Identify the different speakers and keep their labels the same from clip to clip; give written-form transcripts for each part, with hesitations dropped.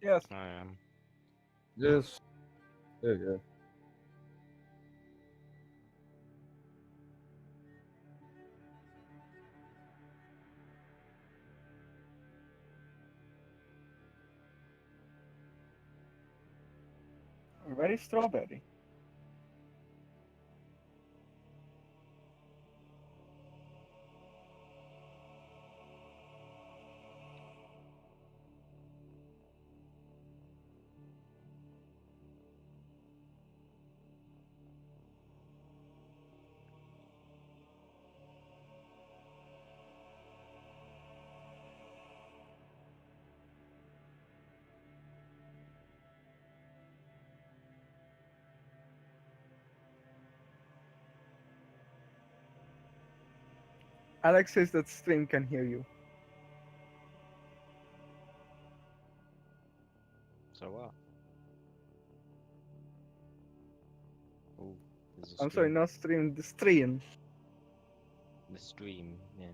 Speaker 1: Yes.
Speaker 2: I am.
Speaker 3: Just there you go.
Speaker 1: Very strawberry. Alex says that stream can hear you.
Speaker 2: So what? Oh, there's a
Speaker 1: I'm sorry,
Speaker 2: stream.
Speaker 1: not stream, the stream.
Speaker 2: The stream, yeah.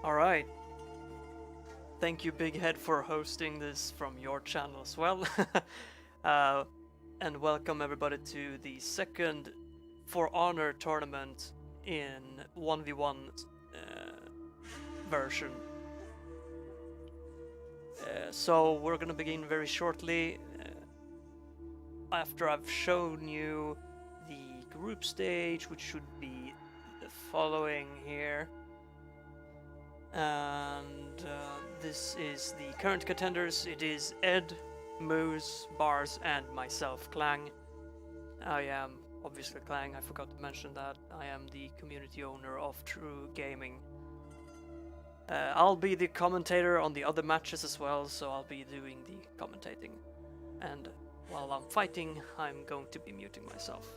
Speaker 4: All right. Thank you, Big Head, for hosting this from your channel as well. And welcome everybody to the second For Honor tournament in 1v1 version. So we're gonna begin very shortly after I've shown you the group stage, which should be the following here. And this is the current contenders. It is Ed, Moose, Bars, and myself, Klang. I am obviously Klang, I forgot to mention that. I am the community owner of True Gaming. I'll be the commentator on the other matches as well, so I'll be doing the commentating. And while I'm fighting, I'm going to be muting myself.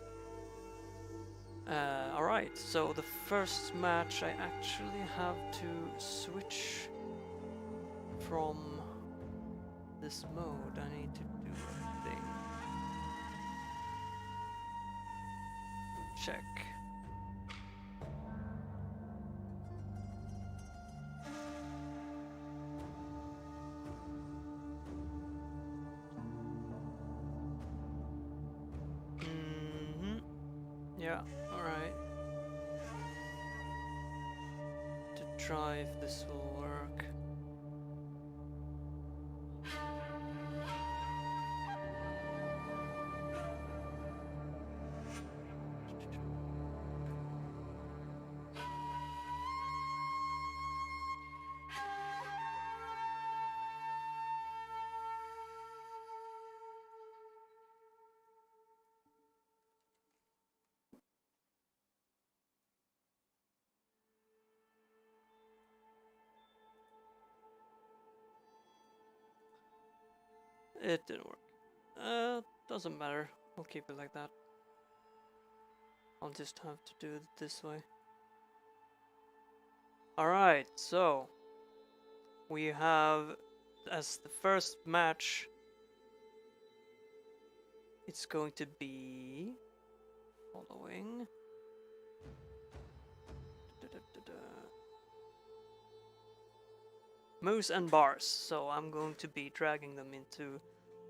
Speaker 4: Alright, so the first match I actually have to switch from this mode. I need to do a thing. Check. Yeah, alright. To try if this will work. It didn't work. Doesn't matter. I'll keep it like that. I'll just have to do it this way. Alright, so we have as the first match, it's going to be following. Moose and Bars, so I'm going to be dragging them into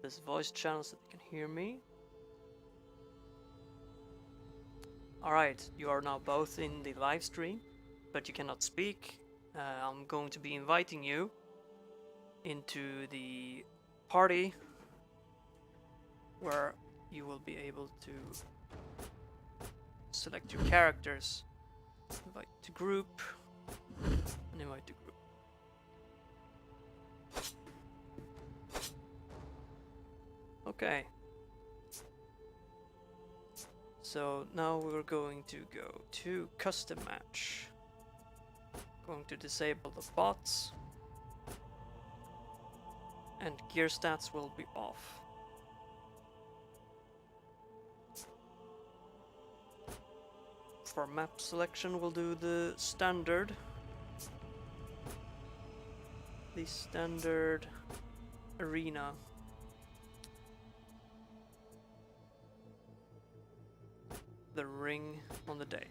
Speaker 4: this voice channel so they can hear me. Alright, you are now both in the live stream, but you cannot speak. I'm going to be inviting you into the party where you will be able to select your characters. Invite to group, and invite to group. Okay. So now we're going to go to custom match. Going to disable the bots. And gear stats will be off. For map selection we'll do the standard. The standard arena. The ring on the day.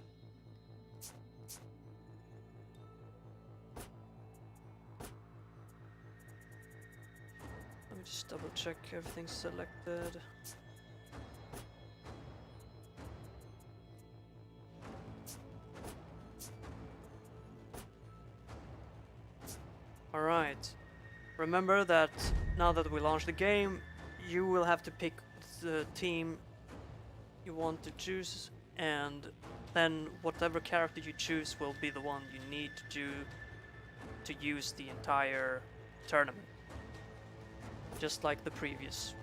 Speaker 4: Let me just double check everything's selected. Alright. Remember that now that we launch the game, you will have to pick the team you want to choose, and then whatever character you choose will be the one you need to do to use the entire tournament. Just like the previous.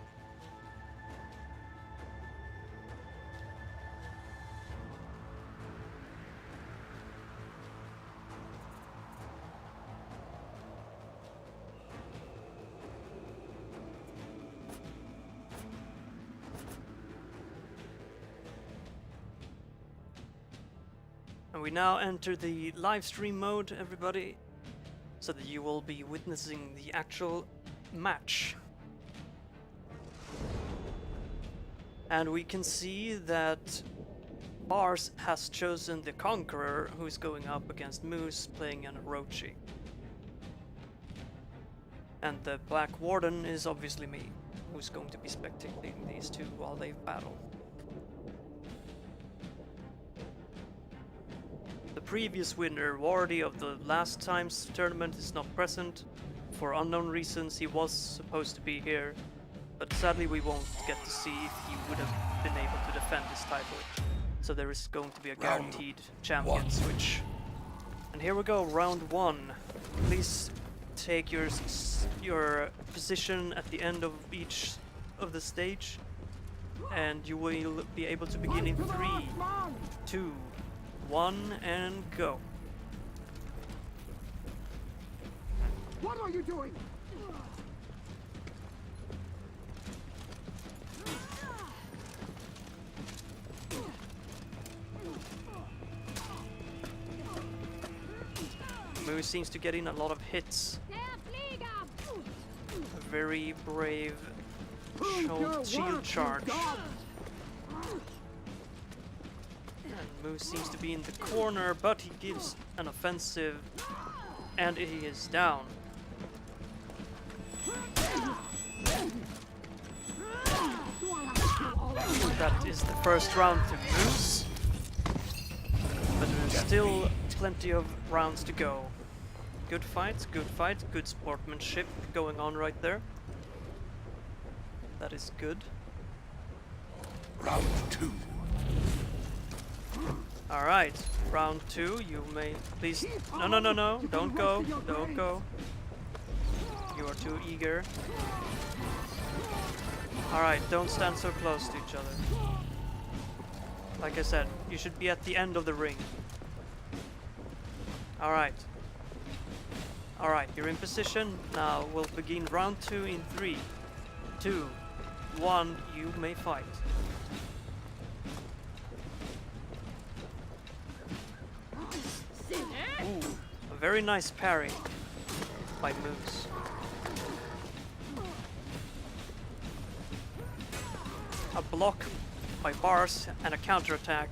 Speaker 4: And we now enter the live stream mode, everybody, so that you will be witnessing the actual match. And we can see that Bars has chosen the Conqueror, who is going up against Moose playing an Orochi. And the Black Warden is obviously me, who's going to be spectating these two while they battle. The previous winner, Wardy of the last time's tournament, is not present. For unknown reasons, he was supposed to be here, but sadly we won't get to see if he would have been able to defend his title. So there is going to be a guaranteed champion switch. And here we go, round one. Please take your position at the end of each of the stage, and you will be able to begin in 3, 2, 1, and go.
Speaker 5: What are you doing?
Speaker 4: Moose seems to get in a lot of hits. A very brave shield charge. And Moose seems to be in the corner, but he gives an offensive, and he is down. That is the first round to Moose, but there's still plenty of rounds to go. Good fight, good sportsmanship going on right there. That is good.
Speaker 6: Round 2.
Speaker 4: Alright, round 2, you may please... No, don't go, don't go. You are too eager. Alright, don't stand so close to each other. Like I said, you should be at the end of the ring. Alright. Alright, you're in position. Now we'll begin round 2 in 3, 2, 1, you may fight. Ooh, a very nice parry by Moose. A block by Bars and a counterattack.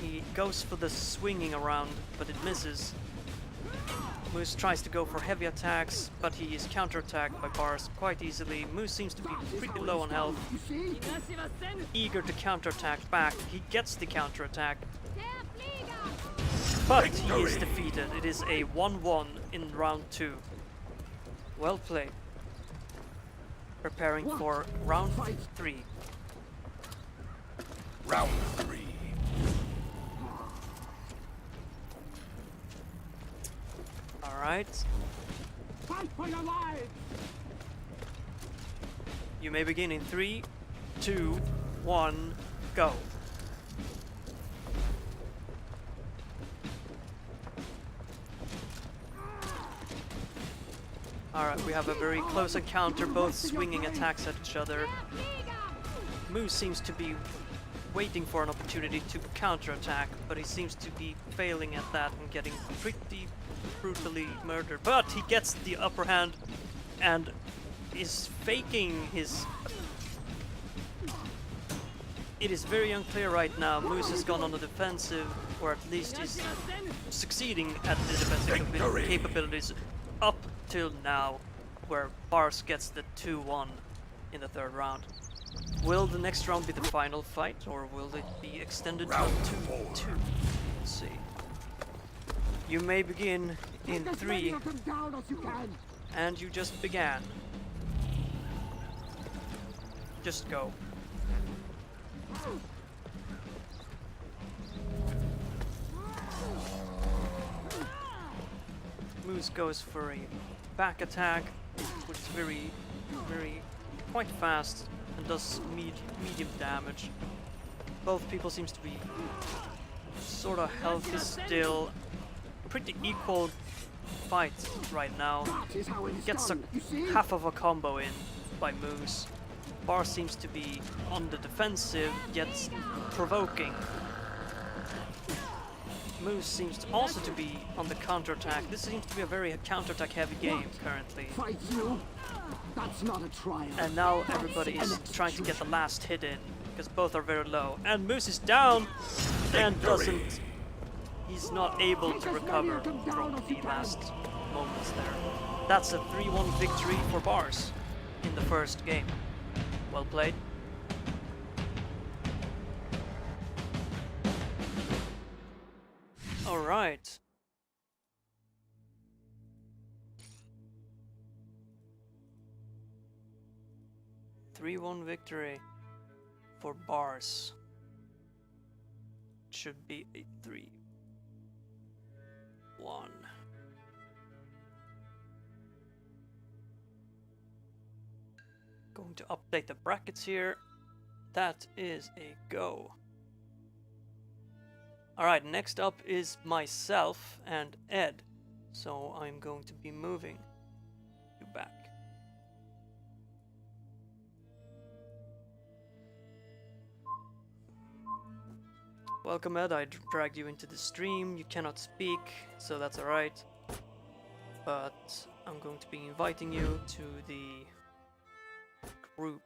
Speaker 4: He goes for the swinging around, but it misses. Moose tries to go for heavy attacks, but he is counterattacked by Bars quite easily. Moose seems to be pretty low on health. Eager to counterattack back. He gets the counterattack, but he is defeated. It is a 1-1 in round 2. Well played. Preparing for round 3.
Speaker 6: Round 3.
Speaker 4: Alright.
Speaker 5: Fight for your lives!
Speaker 4: You may begin in 3, 2, 1, go. Alright, we have a very close encounter, both swinging attacks at each other. Moose seems to be waiting for an opportunity to counterattack, but he seems to be failing at that and getting pretty brutally murdered. But he gets the upper hand and is faking his... It is very unclear right now. Moose has gone on the defensive, or at least is succeeding at the defensive capabilities up till now, where Bars gets the 2-1 in the 3rd round. Will the next round be the final fight, or will it be extended to a 2-2? Let's see. You may begin in 3, and you just began. Just go. Moose goes for a back attack, which is very quite fast and does medium damage. Both people seems to be sort of healthy still. Pretty equal fight right now. Gets half of a combo in by Moose. Bar seems to be on the defensive, yet provoking. Moose seems also to be on the counterattack. This seems to be a very counterattack heavy game currently.
Speaker 5: Fight you? That's not a trial.
Speaker 4: And now everybody is trying to get the last hit in, because both are very low. And Moose is down and doesn't... He's not able to recover from the last moments there. that's a 3-1 victory for Bars in the first game. Well played. All right. Three-one victory for Bars. Should be a 3-1. Going to update the brackets here. That is a go. Alright, next up is myself and Ed. So I'm going to be moving you back. Welcome Ed, I dragged you into the stream. You cannot speak, so that's alright. But I'm going to be inviting you to the group.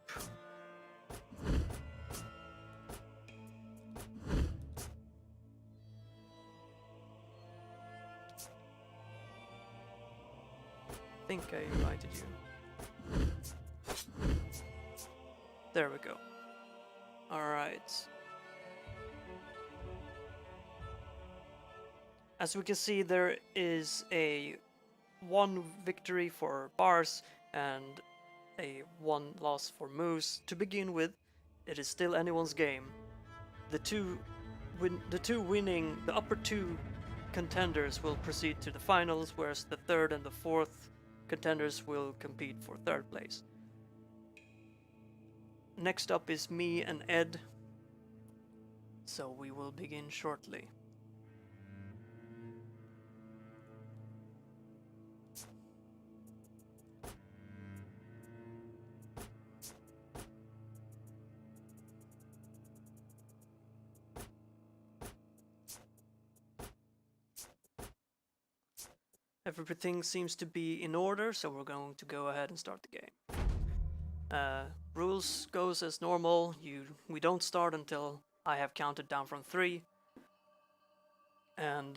Speaker 4: I think I invited you. There we go. Alright. As we can see, there is a 1 victory for Bars and a 1 loss for Moose. To begin with, it is still anyone's game. The upper two contenders will proceed to the finals, whereas the third and the fourth contenders will compete for third place. Next up is me and Ed, so we will begin shortly. Everything seems to be in order, so we're going to go ahead and start the game. Rules goes as normal. We don't start until I have counted down from 3. And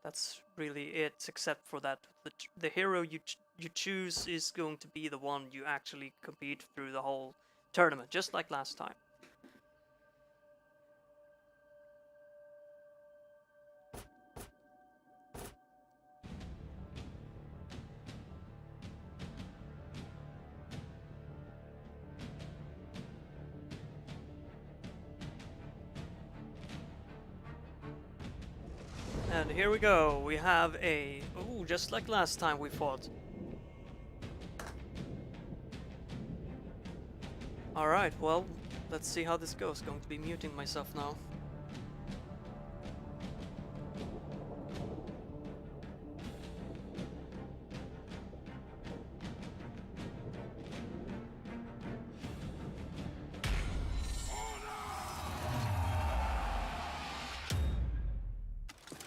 Speaker 4: that's really it, except for that the hero you choose is going to be the one you actually compete through the whole tournament, just like last time. And here we go, we have a... Ooh, just like last time we fought. Alright, well, let's see how this goes. Going to be muting myself now.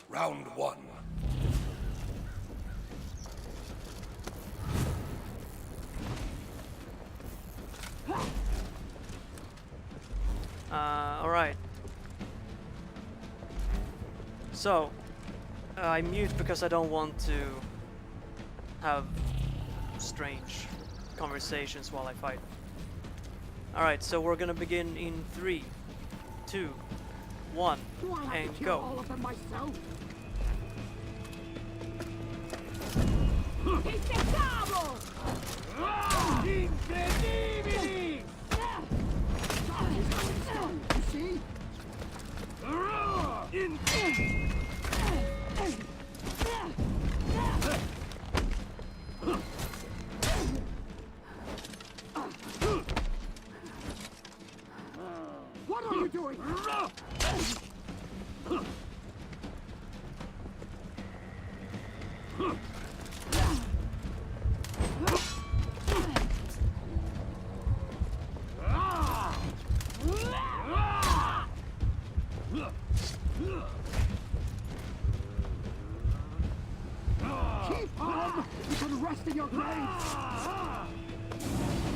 Speaker 6: Round 1.
Speaker 4: Alright. So, I mute because I don't want to have strange conversations while I fight. Alright, so we're gonna begin in 3, 2, 1,
Speaker 5: Do I have
Speaker 4: and
Speaker 5: to kill
Speaker 4: go.
Speaker 5: all of them myself?
Speaker 6: Incredibili!
Speaker 5: That is how it's done, you see? What are you doing? Keep on! You can rest in your graves!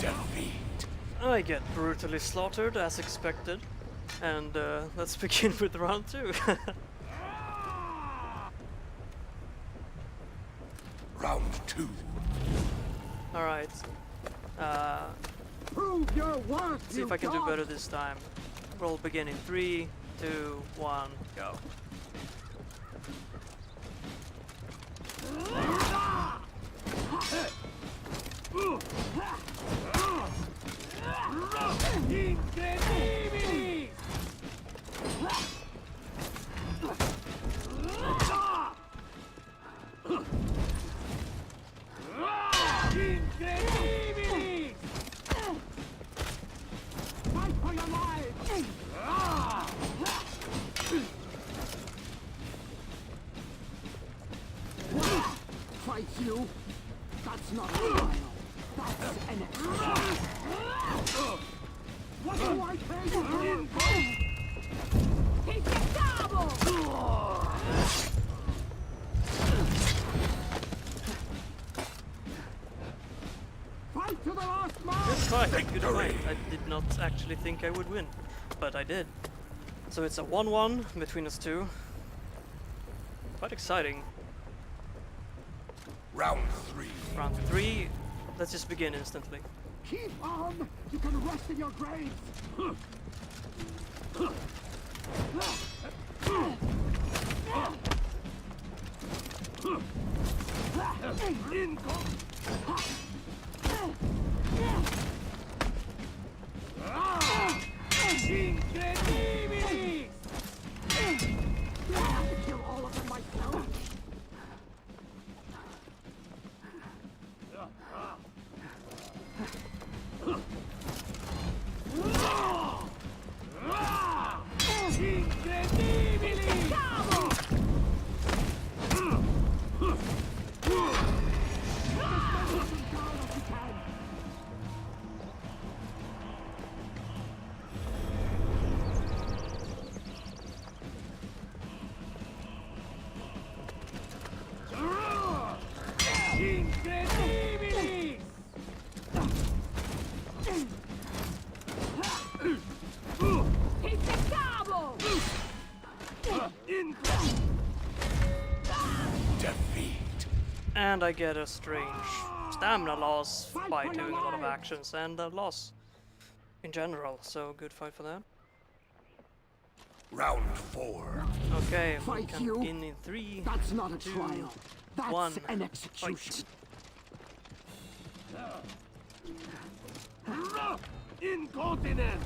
Speaker 6: Defeat.
Speaker 4: I get brutally slaughtered as expected. And let's begin with round 2.
Speaker 6: Round 2.
Speaker 4: Alright.
Speaker 5: Prove your worth,
Speaker 4: See
Speaker 5: you
Speaker 4: if I can do
Speaker 5: dog.
Speaker 4: better this time. Roll begin in 3, 2, 1, go.
Speaker 5: Incredibili! Incredibili! Fight for your lives! Fight you? That's not a trial. That's an execution. What do I pay you for? Take the double! Fight to the last man!
Speaker 4: Good fight, good fight. I did not actually think I would win, but I did. So it's a 1-1 between us two. Quite exciting.
Speaker 6: Round 3.
Speaker 4: Round 3, let's just begin instantly.
Speaker 5: Keep on! You can rest in your graves! Incredibili! Do I have to kill all of them myself? Incredibili! Incredibili! Take the double!
Speaker 6: Defeat.
Speaker 4: And I get a strange stamina loss by doing a lot of actions and a loss in general, so good fight for that.
Speaker 6: Round 4.
Speaker 4: Okay, we
Speaker 5: Fight
Speaker 4: can
Speaker 5: you?
Speaker 4: begin in 3,
Speaker 5: That's not a
Speaker 4: 2,
Speaker 5: trial. That's
Speaker 4: 1,
Speaker 5: an
Speaker 4: fight.
Speaker 5: execution.
Speaker 6: Incontinent.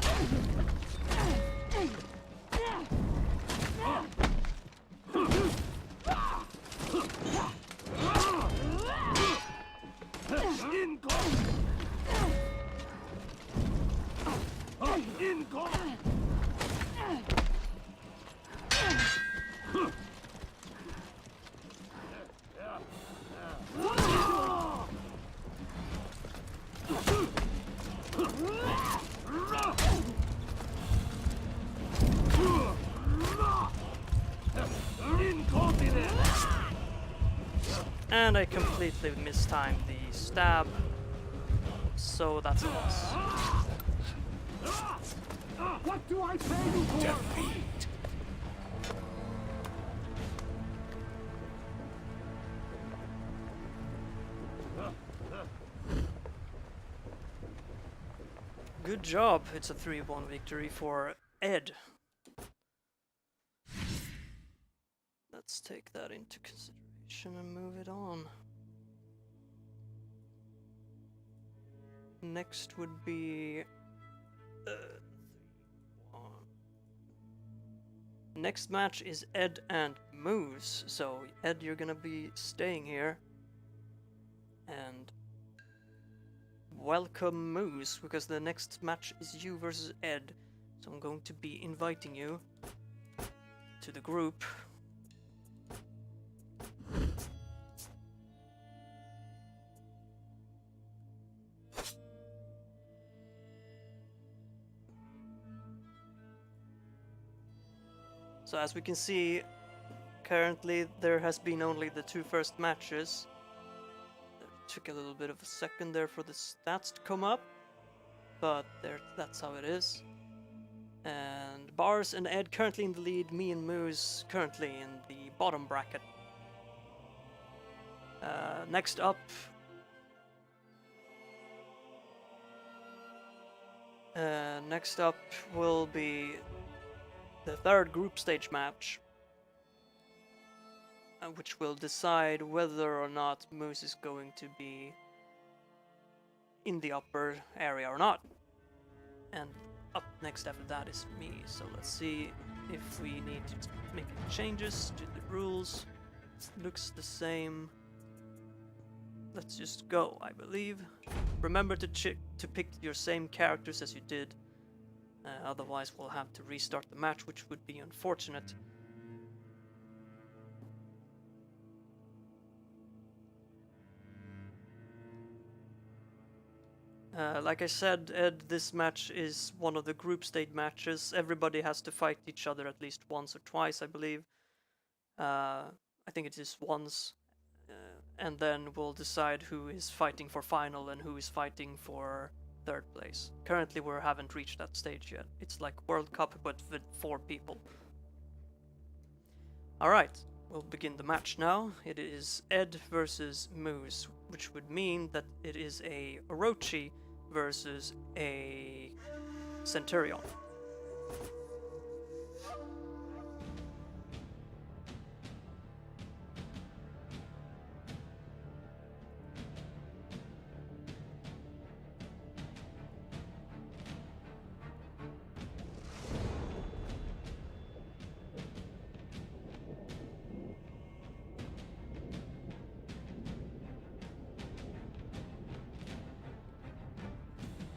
Speaker 4: And I completely mistimed the stab, so that's a loss.
Speaker 5: What do I pay you for?
Speaker 6: Defeat.
Speaker 4: Good job, it's a 3-1 victory for Ed. Let's take that into consideration and move it on. Next would be 3-1. Next match is Ed and Moose. So Ed, you're gonna be staying here. And welcome Moose, because the next match is you versus Ed. So I'm going to be inviting you to the group. So as we can see, currently there has been only the 2 first matches. It took a little bit of a second there for the stats to come up, but that's how it is. And Bars and Ed currently in the lead, me and Moose currently in the bottom bracket. Next up, will be the third group stage match, which will decide whether or not Moose is going to be in the upper area or not. And up next after that is me. So let's see if we need to make any changes to the rules. It looks the same. Let's just go, I believe. Remember to pick your same characters as you did. Otherwise we'll have to restart the match, which would be unfortunate. Like I said, Ed, this match is one of the group stage matches. Everybody has to fight each other at least once or twice, I believe. I think it is once. And then we'll decide who is fighting for final and who is fighting for third place. Currently we haven't reached that stage yet. It's like World Cup but with 4 people. Alright, we'll begin the match now. It is Ed versus Moose, which would mean that it is a Orochi versus a Centurion.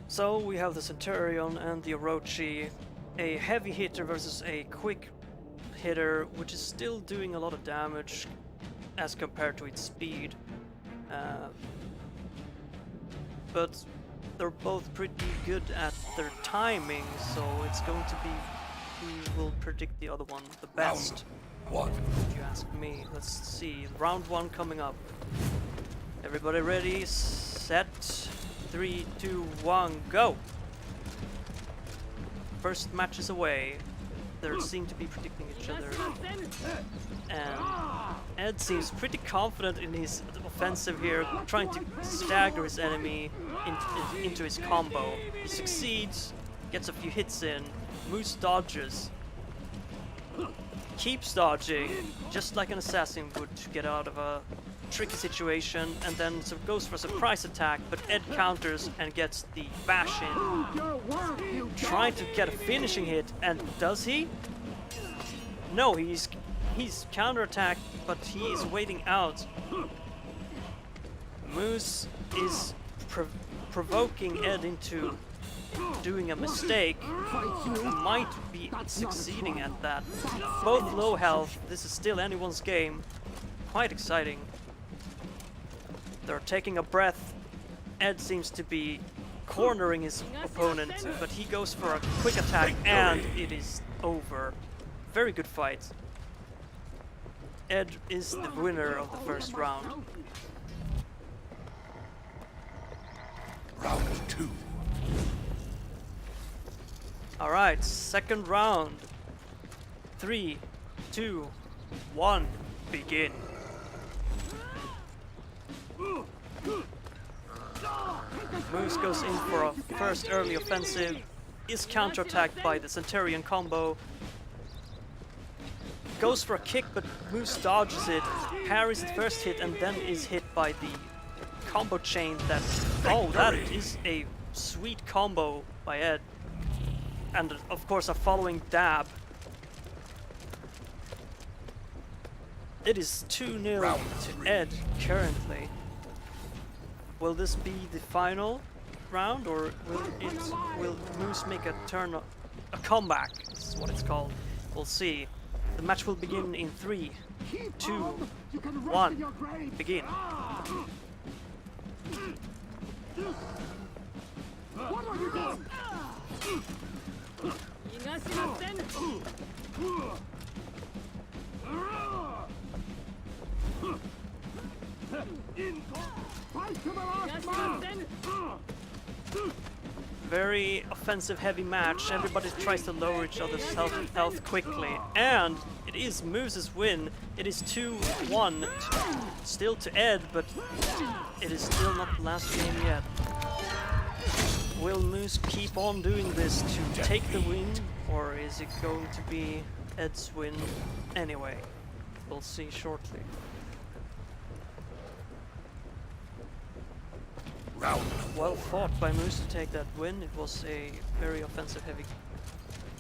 Speaker 4: So we have the Centurion and the Orochi, a heavy hitter versus a quick hitter, which is still doing a lot of damage as compared to its speed. But they're both pretty good at their timing, so it's going to be who will predict the other one the best.
Speaker 6: Round 1.
Speaker 4: If you ask me. Let's see. Round 1 coming up. Everybody ready? Set. 3, 2, 1, go! First match is away. They seem to be predicting each other. And Ed seems pretty confident in his offensive here, trying to stagger his enemy into his combo. He succeeds, gets a few hits in. Moose dodges. Keeps dodging, just like an assassin would to get out of a tricky situation, and then goes for a surprise attack, but Ed counters and gets the bash in. Trying to get a finishing hit, and does he? No, he's counterattacked, but he is waiting out. Moose is provoking Ed into doing a mistake. Might be succeeding at that. Both low health, this is still anyone's game. Quite exciting. They're taking a breath. Ed seems to be cornering his opponent, but he goes for a quick attack and it is over. Very good fight. Ed is the winner of the first round.
Speaker 6: Round 2.
Speaker 4: Alright, second round. 3, 2, 1, begin. Moose goes in for a first early offensive, is counterattacked by the Centurion combo. Goes for a kick, but Moose dodges it, parries the first hit, and then is hit by the combo chain that... Oh, that is a sweet combo by Ed. And of course a following dab. It is 2-0 to Ed currently. Will this be the final round, or will Moose make a comeback? This is what it's called. We'll see. The match will begin in 3, 2, 1. Begin.
Speaker 5: What are you doing? Fight to the last man!
Speaker 4: Very offensive heavy match. Everybody tries to lower each other's health quickly, and it It is Moose's win. It is 2-1 still to Ed, but it is still not the last game yet. Will Moose keep on doing this to take the win, or is it going to be Ed's win anyway? We'll see shortly.
Speaker 6: Round
Speaker 4: Well fought by Moose to take that win. It was a very offensive heavy.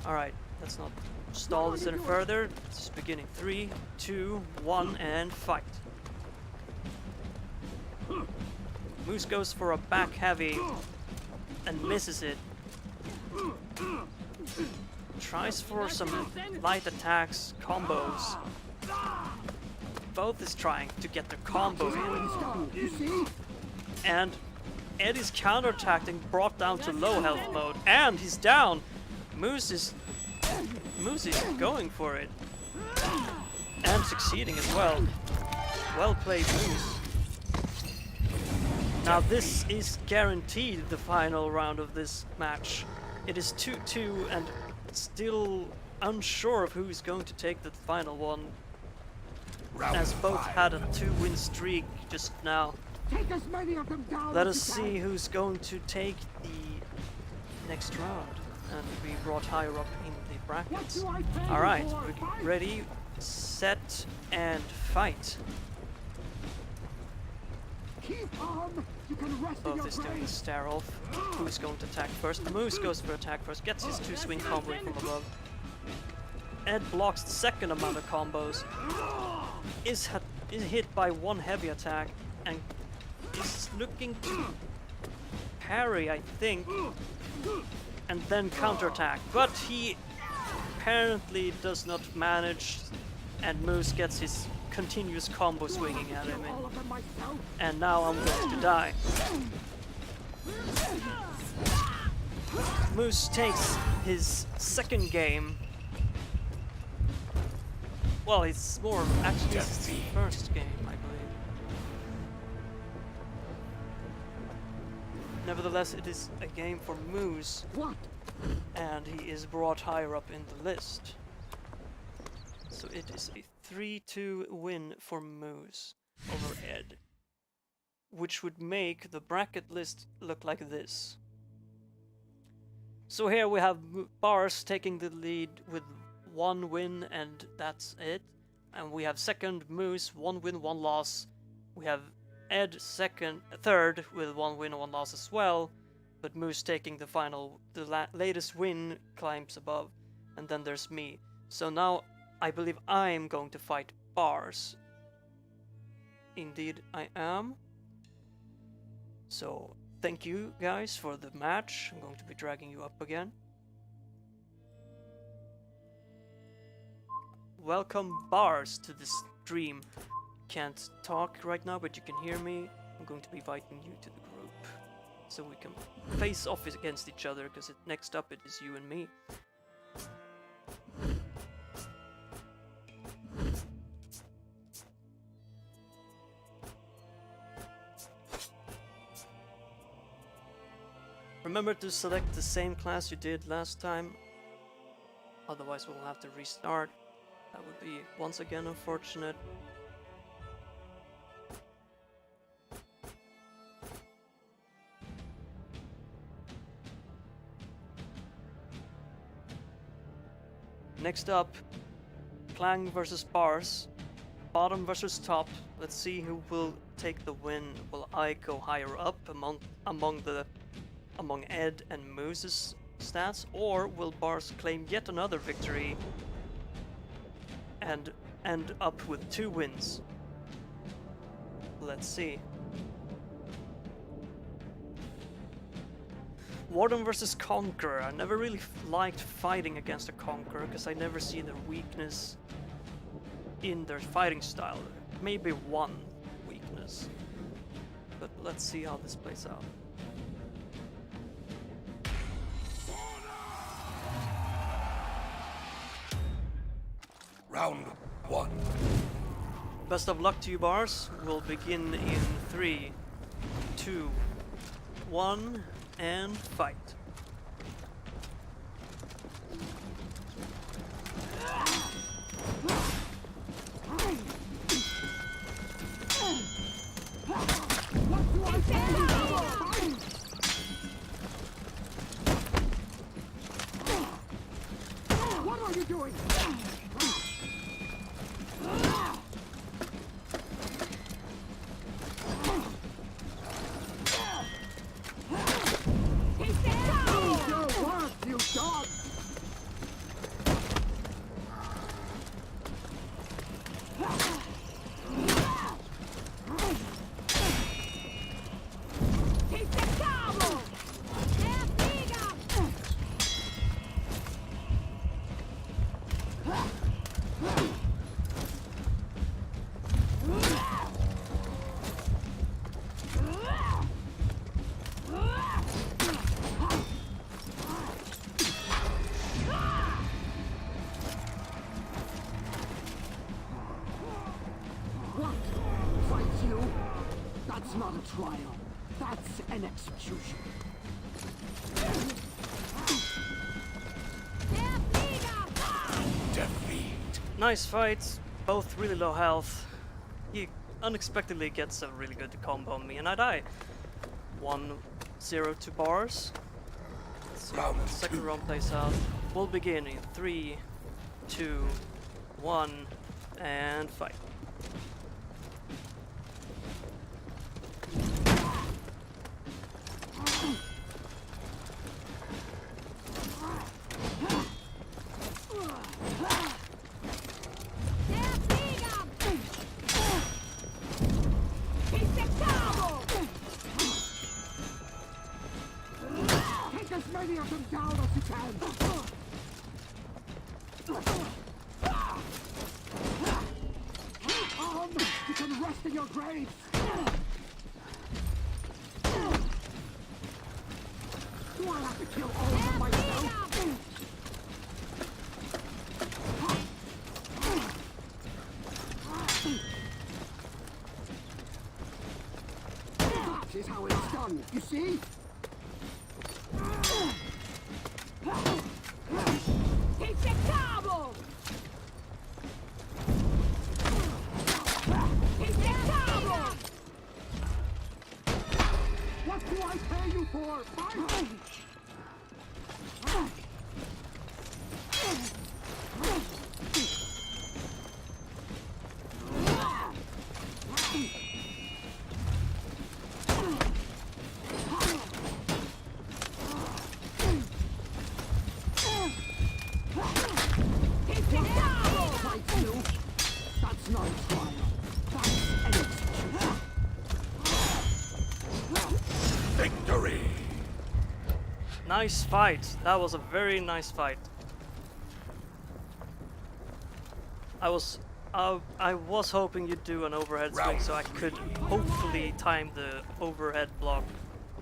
Speaker 4: Alright, let's not stall this any further. It's beginning. 3, 2, 1, and fight. Moose goes for a back heavy and misses it. Tries for some light attacks, combos. Both is trying to get the combo in.
Speaker 5: You see?
Speaker 4: And Ed is counterattacking, brought down to low health mode, and he's down. Moose is going for it, and succeeding as well. Well played, Moose. Now this is guaranteed the final round of this match. It is 2-2, and still unsure of who is going to take the final one, as both had a 2-win streak just now.
Speaker 5: Take as many of them down.
Speaker 4: Let
Speaker 5: as
Speaker 4: us
Speaker 5: you
Speaker 4: see
Speaker 5: can.
Speaker 4: who's going to take the next round and be brought higher up in the
Speaker 5: What
Speaker 4: brackets.
Speaker 5: do I pay you
Speaker 4: Alright,
Speaker 5: for?
Speaker 4: we're
Speaker 5: Fight?
Speaker 4: ready, set, and fight.
Speaker 5: Keep on. You can rest in
Speaker 4: Both
Speaker 5: your
Speaker 4: is doing the
Speaker 5: grave.
Speaker 4: stare off. Who's going to attack first? Moose goes for attack first, gets his 2-swing combo from above. Ed blocks the second amount of combos. Is hit by one heavy attack and is looking to parry, I think, and then counterattack. But he apparently does not manage, and Moose gets his continuous combo swinging at him.
Speaker 5: All of them myself.
Speaker 4: And now I'm going to die. Moose takes his second game. Well, it's more actually his first game, I believe. Nevertheless, it is a game for Moose,
Speaker 5: What?
Speaker 4: and he is brought higher up in the list. So it is a 3-2 win for Moose over Ed, which would make the bracket list look like this. So here we have Bars taking the lead with 1 win, and that's it. And we have second Moose, 1 win, 1 loss. We have Ed third with 1 win, 1 loss as well. But Moose taking the latest win climbs above, and then there's me. So now I believe I'm going to fight Bars. Indeed, I am. So thank you guys for the match. I'm going to be dragging you up again. Welcome Bars to this stream. Can't talk right now, but you can hear me. I'm going to be inviting you to the group so we can face off against each other, because next up it is you and me. Remember to select the same class you did last time, otherwise we'll have to restart. That would be once again unfortunate. Next up, Clang versus Bars, bottom versus top. Let's see who will take the win. Will I go higher up among Ed and Moose's stats, or will Bars claim yet another victory and end up with 2 wins? Let's see. Warden versus Conqueror. I never really liked fighting against a Conqueror because I never see their weakness in their fighting style. Maybe one weakness. But let's see how this plays out.
Speaker 6: Round 1.
Speaker 4: Best of luck to you, Bars. We'll begin in 3, 2, 1, and fight.
Speaker 5: not a trial. That's an execution.
Speaker 6: Defeat.
Speaker 4: Nice fight, both really low health. He unexpectedly gets a really good combo on me and I die. 1-0 to bars. Let's see how the second round plays out. We'll begin in 3, 2, 1, and fight.
Speaker 5: Take as many of them down as you can. Keep on! You can rest in your graves. Do I have to kill all of them myself? That is how it's done, you see? What do I pay you for? That's not a trial. That's an execution.
Speaker 6: Victory.
Speaker 4: Nice fight. That was a very nice fight. I was hoping you'd do an overhead swing so I could hopefully time the overhead block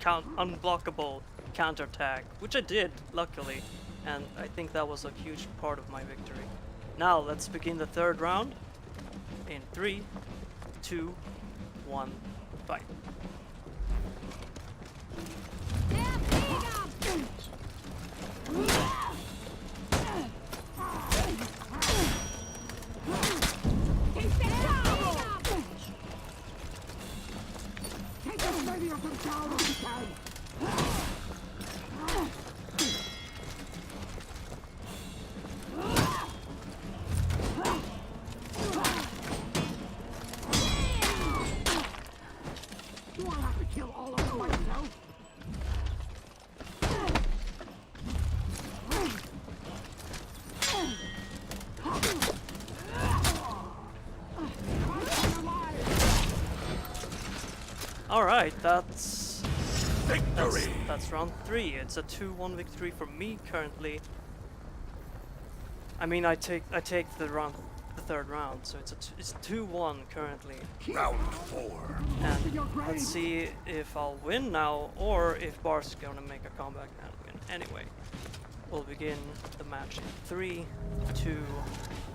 Speaker 4: unblockable counterattack, which I did, luckily, and I think that was a huge part of my victory. Now let's begin the third round in 3, 2, 1, fight.
Speaker 5: Take as many of them down as you can. Do I have to kill all of them myself?
Speaker 4: Alright, that's
Speaker 6: Victory.
Speaker 4: that's round 3. It's a 2-1 victory for me currently. I mean, I take the third round, so it's 2-1 currently.
Speaker 6: Round 4.
Speaker 4: And let's see if I'll win now or if Bars is gonna make a comeback and win. Anyway, we'll begin the match in 3, 2,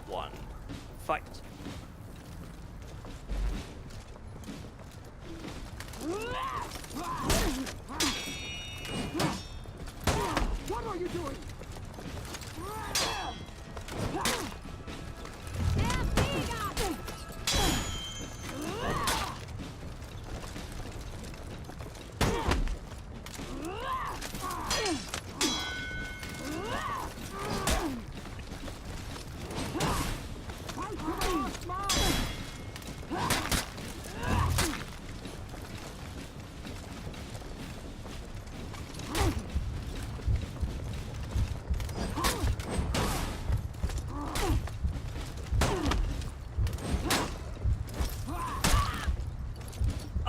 Speaker 4: 1, fight.
Speaker 5: What are you doing?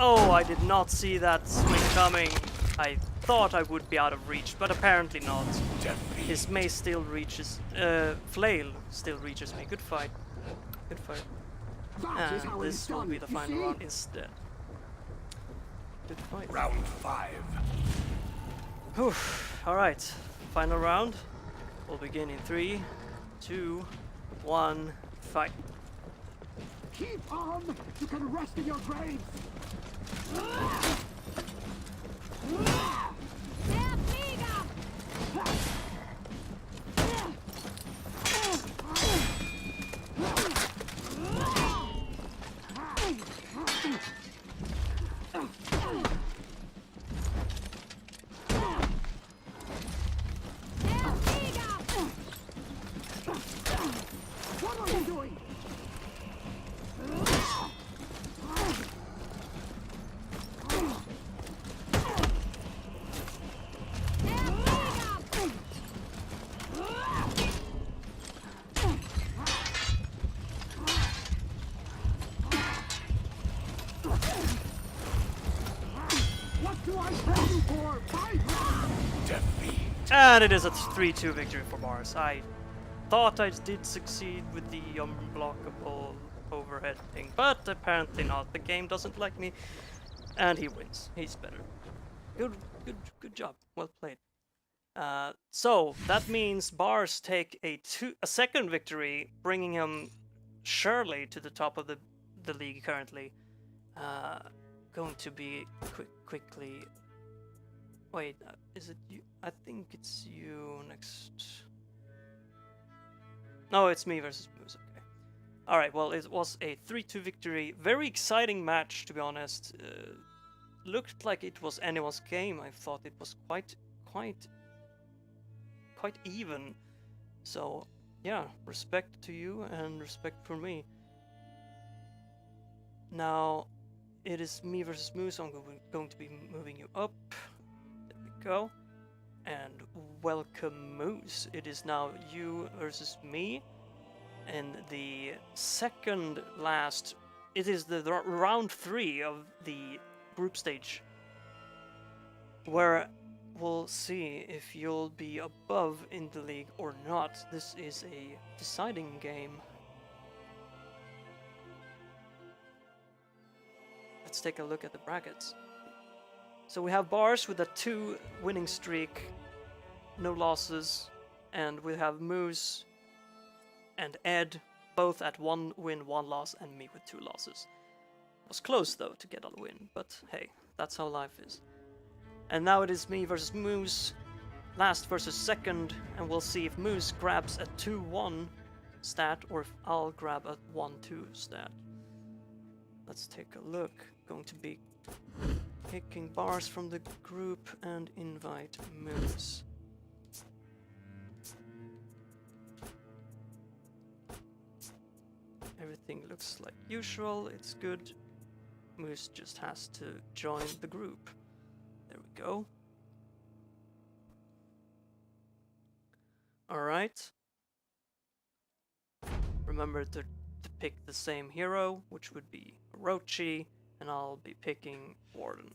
Speaker 4: Oh, I did not see that swing coming. I thought I would be out of reach, but apparently not.
Speaker 6: Defeat.
Speaker 4: His mace still reaches, flail still reaches me. Good fight. Good fight.
Speaker 5: That is
Speaker 4: And
Speaker 5: how
Speaker 4: this
Speaker 5: it's
Speaker 4: will
Speaker 5: done.
Speaker 4: be the
Speaker 5: you
Speaker 4: final
Speaker 5: see?
Speaker 4: round instead. Good fight.
Speaker 6: Round 5.
Speaker 4: Whew. Alright, final round. We'll begin in 3, 2, 1, fight.
Speaker 5: Keep on! You can rest in your graves! What are you doing? What do I pay you for? Fight!
Speaker 6: Defeat.
Speaker 4: And it is a 3-2 victory for Mars. I thought I did succeed with the unblockable overhead thing, but apparently not. The game doesn't like me, and he wins. He's better. Good job. Well played. So that means Bars take a second victory, bringing him surely to the top of the league currently. Going to be quickly. Wait, is it you? I think it's you next. No, it's me versus Moose. Okay. All right. Well, it was a 3-2 victory. Very exciting match, to be honest. Looked like it was anyone's game. I thought it was quite even. So yeah, respect to you and respect for me. Now it is me versus Moose. I'm going to be moving you up. There we go. And welcome, Moose. It is now you versus me. And the second last, it is the round 3 of the group stage, where we'll see if you'll be above in the league or not. This is a deciding game. Let's take a look at the brackets. So we have Bars with a 2 winning streak, no losses, and we have Moose and Ed both at 1 win, 1 loss, and me with 2 losses. It was close though to get a win, but hey, that's how life is. And now it is me versus Moose, last versus second, and we'll see if Moose grabs a 2-1 stat or if I'll grab a 1-2 stat. Let's take a look. Going to be picking Bars from the group and invite Moose. Everything looks like usual, it's good. Moose just has to join the group. There we go. Alright. Remember to pick the same hero, which would be Orochi, and I'll be picking Warden.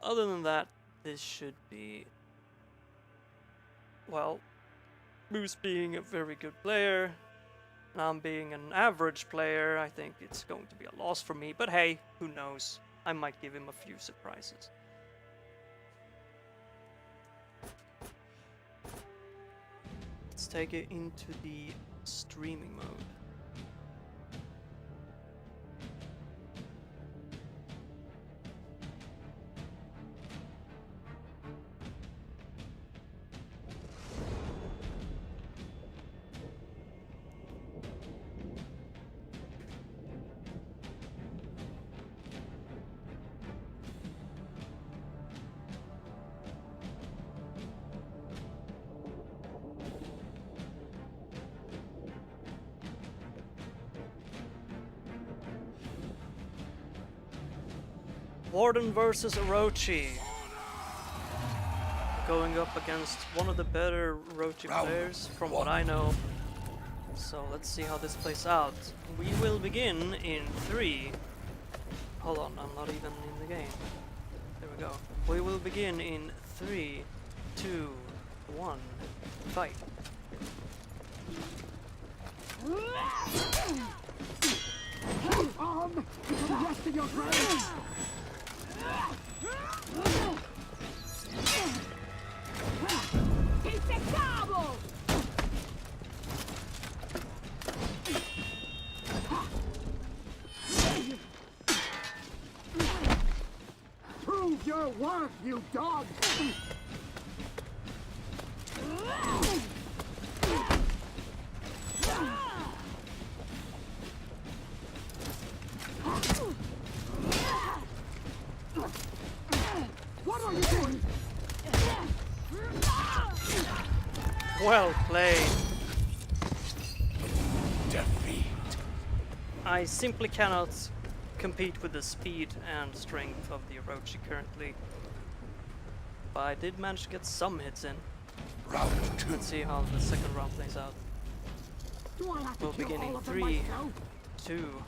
Speaker 4: Other than that, this should be, well, Moose being a very good player, and I'm being an average player. I think it's going to be a loss for me, but hey, who knows? I might give him a few surprises. Let's take it into the streaming mode. Warden versus Orochi. Going up against one of the better Orochi players, from what I know. So let's see how this plays out. We will begin in 3. Hold on, I'm not even in the game. There we go. We will begin in 3, 2, 1, fight.
Speaker 5: On to the rest of your grave! Impecable! work, you dog! What are you doing?
Speaker 4: Well played.
Speaker 6: Defeat.
Speaker 4: I simply cannot compete with the speed and strength of the Orochi currently. But I did manage to get some hits in.
Speaker 6: Round 2.
Speaker 4: Let's see how the second round plays out.
Speaker 5: Do I have to
Speaker 4: We'll
Speaker 5: kill
Speaker 4: begin in
Speaker 5: all of them
Speaker 4: 3,
Speaker 5: myself?
Speaker 4: 2,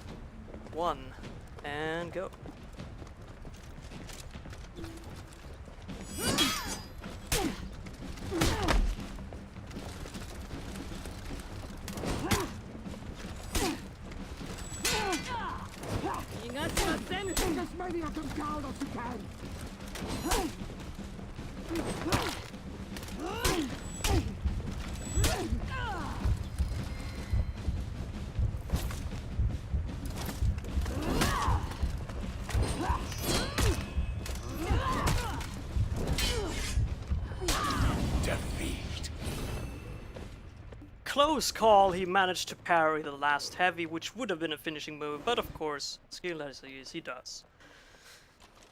Speaker 4: 1, and go.
Speaker 5: Take as many of them down as you can!
Speaker 6: Defeat.
Speaker 4: Close call, he managed to parry the last heavy, which would have been a finishing move, but of course, skilled as he is, he does.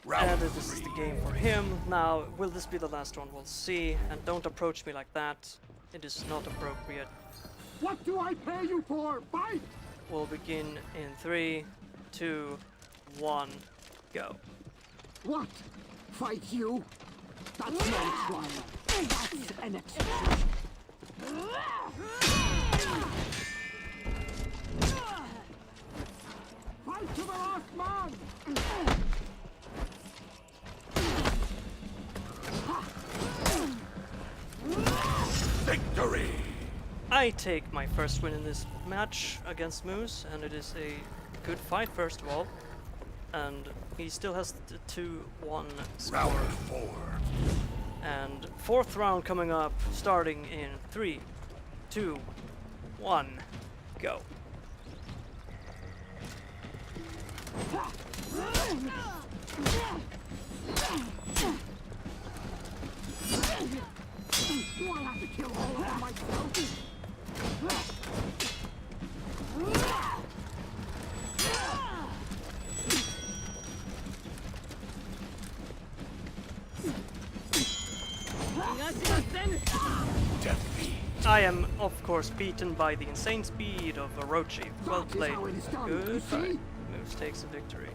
Speaker 6: Round
Speaker 4: And this is
Speaker 6: 3.
Speaker 4: the game for him. Now, will this be the last one? We'll see. And don't approach me like that. It is not appropriate.
Speaker 5: What do I pay you for? Fight!
Speaker 4: We'll begin in 3, 2, 1, go.
Speaker 5: What? Fight you? That's not a trial. That's an execution. Fight to the last man!
Speaker 6: Victory.
Speaker 4: I take my first win in this match against Moose, and it is a good fight first of all. And he still has the 2-1 score.
Speaker 6: Round 4.
Speaker 4: And fourth round coming up, starting in 3, 2, 1, go.
Speaker 5: Do I have to kill all of them myself?
Speaker 6: Defeat.
Speaker 4: I am, of course, beaten by the insane speed of Orochi. Well
Speaker 5: That is
Speaker 4: played.
Speaker 5: how it is done,
Speaker 4: Good
Speaker 5: you
Speaker 4: fight.
Speaker 5: see?
Speaker 4: Moose takes a victory.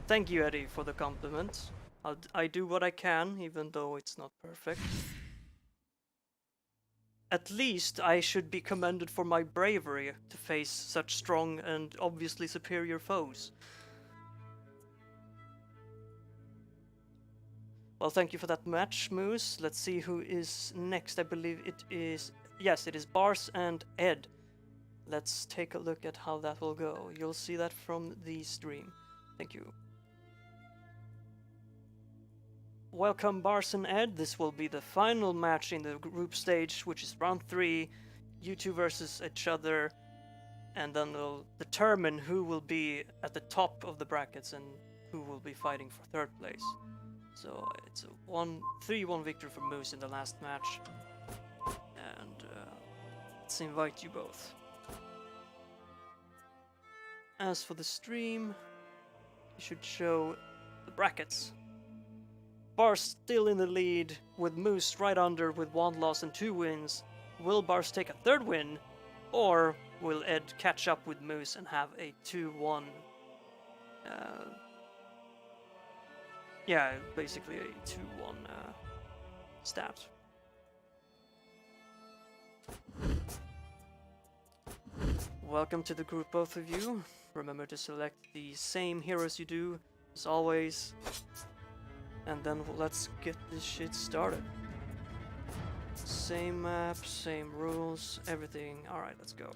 Speaker 4: Thank you, Eddie, for the compliment. I do what I can, even though it's not perfect. At least I should be commended for my bravery to face such strong and obviously superior foes. Well, thank you for that match, Moose. Let's see who is next. I believe it is... Yes, it is Bars and Ed. Let's take a look at how that will go. You'll see that from the stream. Thank you. Welcome, Bars and Ed. This will be the final match in the group stage, which is round 3. You two versus each other. And then we'll determine who will be at the top of the brackets and who will be fighting for third place. So it's a 3-1 victory for Moose in the last match. And let's invite you both. As for the stream, you should show the brackets. Bars still in the lead, with Moose right under with 1 loss and 2 wins. Will Bars take a third win, or will Ed catch up with Moose and have a 2-1? Yeah, basically a 2-1 stat. Welcome to the group, both of you. Remember to select the same heroes you do, as always. And then let's get this shit started. Same map, same rules, everything. Alright, let's go.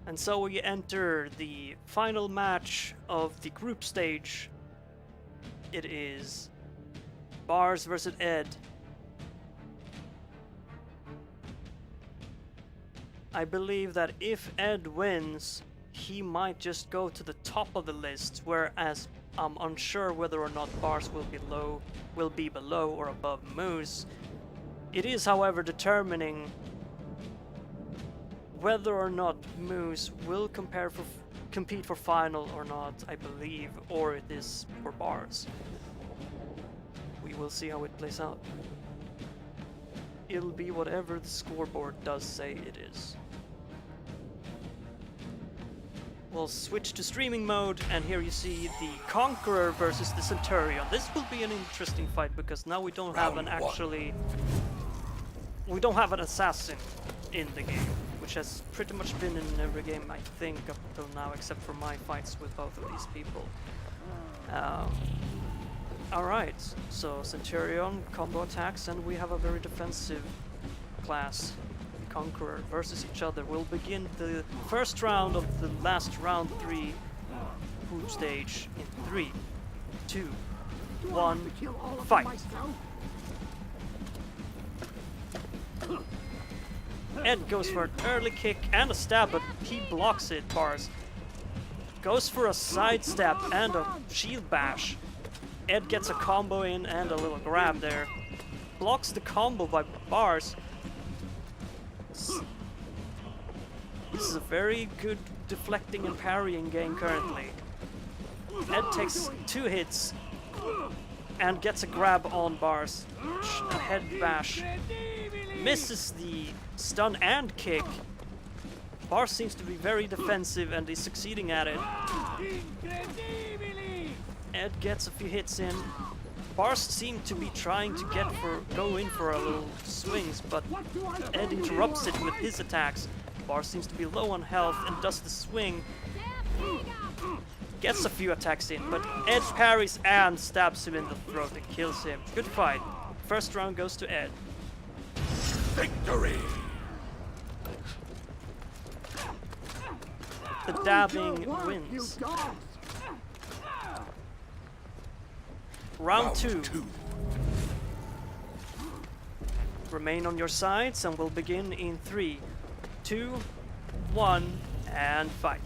Speaker 4: And so we enter the final match of the group stage. It is Bars versus Ed. I believe that if Ed wins, he might just go to the top of the list, whereas I'm unsure whether or not Bars will be below or above Moose. It is, however, determining whether or not Moose will compete for final or not, I believe, or it is for Bars. We will see how it plays out. It'll be whatever the scoreboard does say it is. We'll switch to streaming mode, and here you see the Conqueror versus the Centurion. This will be an interesting fight because now we don't have an assassin in the game, which has pretty much been in every game I think up until now, except for my fights with both of these people. Alright, so Centurion, combo attacks, and we have a very defensive class. Conqueror versus each other. We'll begin the first round of the last round 3 group stage in 3, 2, 1, fight! Ed goes for an early kick and a stab, but he blocks it. Bars goes for a side stab and a shield bash. Ed gets a combo in and a little grab there. Blocks the combo by Bars. This is a very good deflecting and parrying game currently. Ed takes 2 hits and gets a grab on Bars. A head bash. Misses the stun and kick. Bars seems to be very defensive and is succeeding at it. Ed gets a few hits in. Bars seem to be trying to go in for a little swings, but Ed interrupts it with his attacks. Bars seems to be low on health and does the swing. Gets a few attacks in, but Ed parries and stabs him in the throat and kills him. Good fight. First round goes to Ed.
Speaker 6: Victory!
Speaker 4: The dabbing wins. Round 2. Remain on your sides and we'll begin in 3, 2, 1, and fight.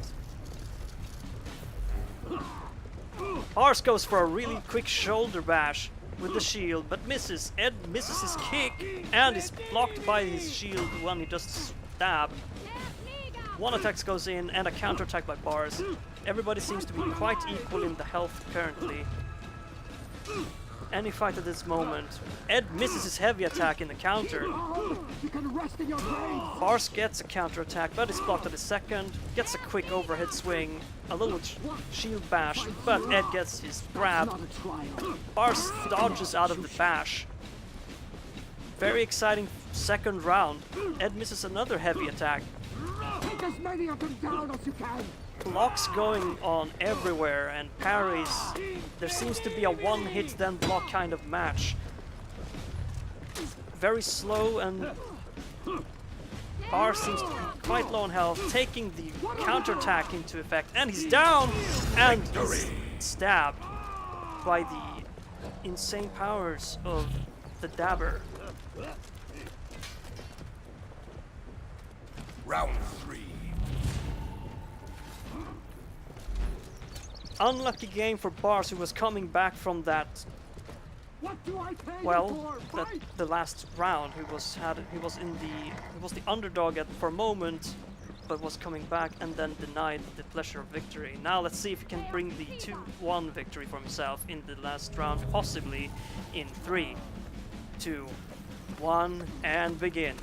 Speaker 4: Bars goes for a really quick shoulder bash with the shield, but misses. Ed misses his kick and is blocked by his shield when he does the stab. One attack goes in and a counterattack by Bars. Everybody seems to be quite equal in the health currently. Any fight at this moment. Ed misses his heavy attack in the counter. Bars gets a counter attack, but is blocked at the second. Gets a quick overhead swing, a little shield bash, but Ed gets his grab. Bars dodges out of the bash. Very exciting second round. Ed misses another heavy attack.
Speaker 5: Take as many of them down as you can.
Speaker 4: Blocks going on everywhere and parries. There seems to be a one hit then block kind of match. Very slow, and Bars seems to be quite low on health, taking the counterattack into effect, and he's down and is stabbed by the insane powers of the dabber.
Speaker 6: Round 3.
Speaker 4: Unlucky game for Bars, who was coming back from that, well, the last round. He was the underdog for a moment, but was coming back and then denied the pleasure of victory. Now let's see if he can bring the 2-1 victory for himself in the last round, possibly in 3, 2, 1, and begin.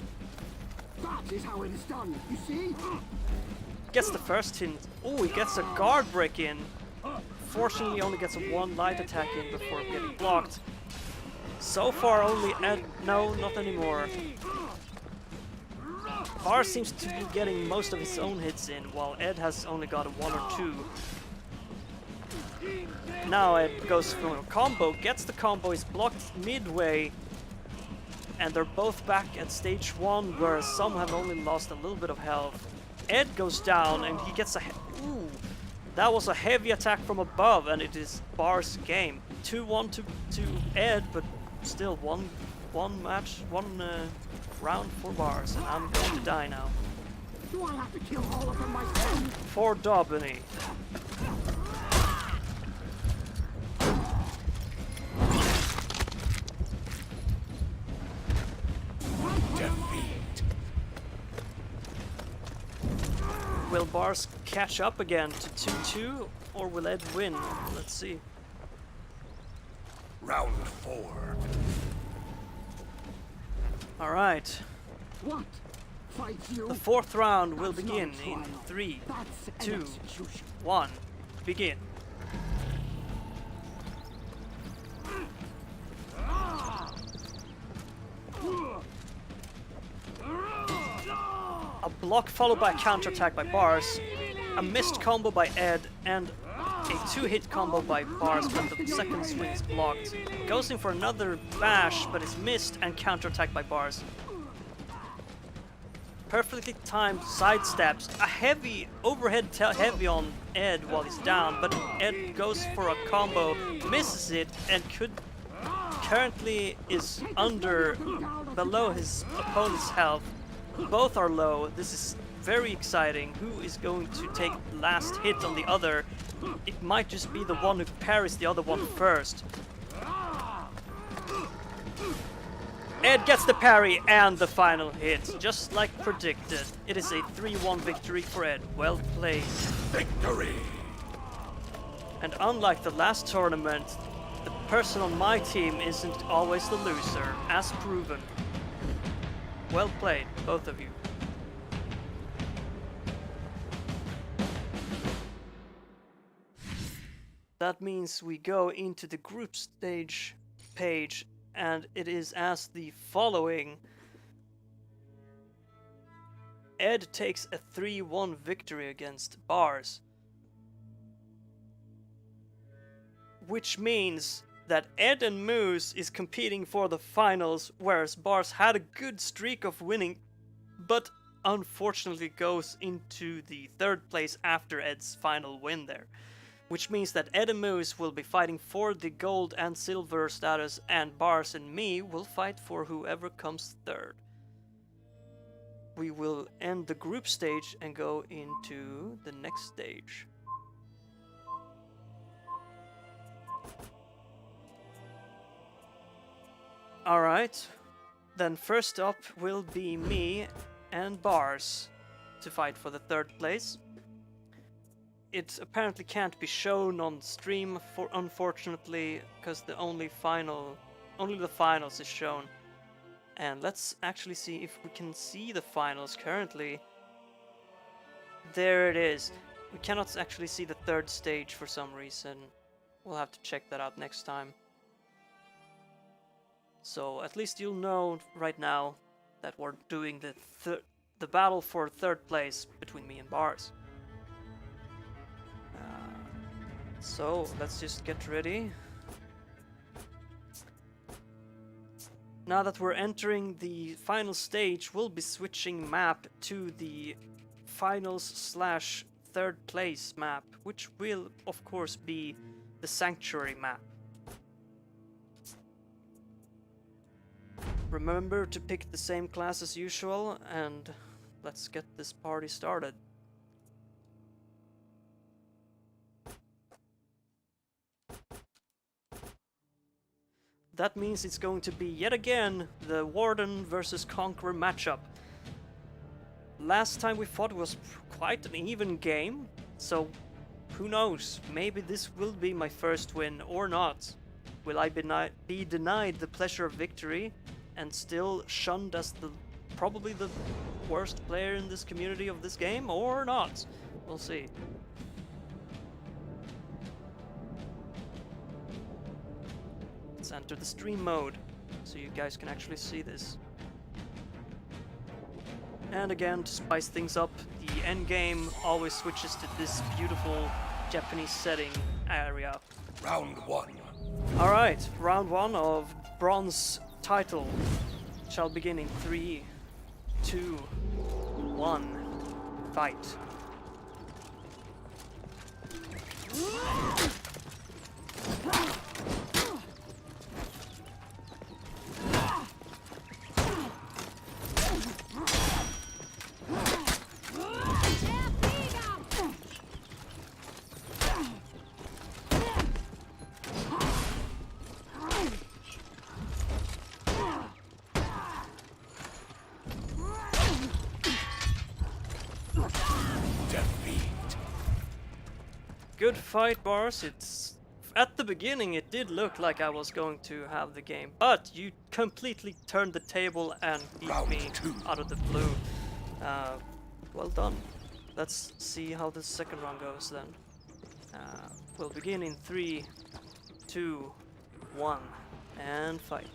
Speaker 5: That is how it is done, you see?
Speaker 4: Gets the first hit. Oh, he gets a guard break in. Fortunately, only gets a 1 light attack in before getting blocked. So far, only Ed. No, not anymore. Bars seems to be getting most of his own hits in, while Ed has only got a 1 or 2. Now Ed goes for a combo, gets the combo, is blocked midway, and they're both back at stage 1, where some have only lost a little bit of health. Ed goes down and he gets a ooh, that was a heavy attack from above, and it is Bar's game. 2-1 to Ed, but still one round for Bars, and I'm going to die now.
Speaker 5: Do I have to kill all of them myself?
Speaker 4: For Daubeny.
Speaker 6: Defeat.
Speaker 4: Will Bars catch up again to 2-2, or will Ed win? Let's see.
Speaker 6: Round 4.
Speaker 4: Alright,
Speaker 5: What? Fight you?
Speaker 4: the fourth round will
Speaker 5: That's not
Speaker 4: begin
Speaker 5: a
Speaker 4: in
Speaker 5: trial.
Speaker 4: 3,
Speaker 5: That's an
Speaker 4: 2,
Speaker 5: execution.
Speaker 4: 1, begin. A block followed by a counterattack by Bars, a missed combo by Ed, and a 2-hit combo by Bars when the second swing is blocked. Goes in for another bash, but is missed and counterattacked by Bars. Perfectly timed sidesteps, a heavy overhead heavy on Ed while he's down, but Ed goes for a combo, misses it, and currently is below his opponent's health. Both are low. This is very exciting. Who is going to take the last hit on the other? It might just be the one who parries the other one first. Ed gets the parry and the final hit, just like predicted. It is a 3-1 victory for Ed. Well played.
Speaker 6: Victory.
Speaker 4: And unlike the last tournament, the person on my team isn't always the loser, as proven. Well played, both of you. That means we go into the group stage page, and it is as the following. Ed takes a 3-1 victory against Bars, which means that Ed and Moose is competing for the finals, whereas Bars had a good streak of winning, but unfortunately goes into the third place after Ed's final win there. Which means that Ed and Moose will be fighting for the gold and silver status, and Bars and me will fight for whoever comes third. We will end the group stage and go into the next stage. Alright, then first up will be me and Bars to fight for the third place. It apparently can't be shown on stream, unfortunately, because only the finals is shown. And let's actually see if we can see the finals currently. There it is. We cannot actually see the third stage for some reason. We'll have to check that out next time. So at least you'll know right now that we're doing the battle for third place between me and Bars. So let's just get ready. Now that we're entering the final stage, we'll be switching map to the finals/third place map, which will of course be the Sanctuary map. Remember to pick the same class as usual, and let's get this party started. That means it's going to be yet again the Warden versus Conqueror matchup. Last time we fought was quite an even game, so who knows, maybe this will be my first win or not. Will I be denied the pleasure of victory and still shunned as probably the worst player in this community of this game, or not? We'll see. Let's enter the stream mode so you guys can actually see this. And again, to spice things up, the end game always switches to this beautiful Japanese setting area.
Speaker 6: Round 1.
Speaker 4: Alright, round 1 of bronze title shall begin in 3, 2, 1. fight.
Speaker 6: Defeat.
Speaker 4: Good fight, Bars. It's at the beginning it did look like I was going to have the game, but you completely turned the table and beat
Speaker 6: Round
Speaker 4: me
Speaker 6: two.
Speaker 4: out of the blue. Well done. Let's see how the second round goes then. We'll begin in 3, 2, 1, and fight.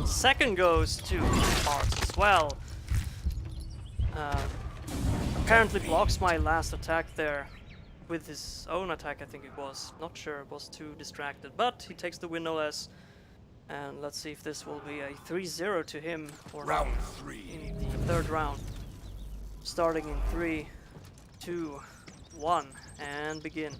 Speaker 4: Second goes to Bars as well. Apparently blocks my last attack there with his own attack, I think it was. Not sure, was too distracted, but he takes the win no less. And let's see if this will be a 3-0 to him or
Speaker 6: Round
Speaker 4: not
Speaker 6: 3.
Speaker 4: in the third round. Starting in 3, 2, 1, and begin.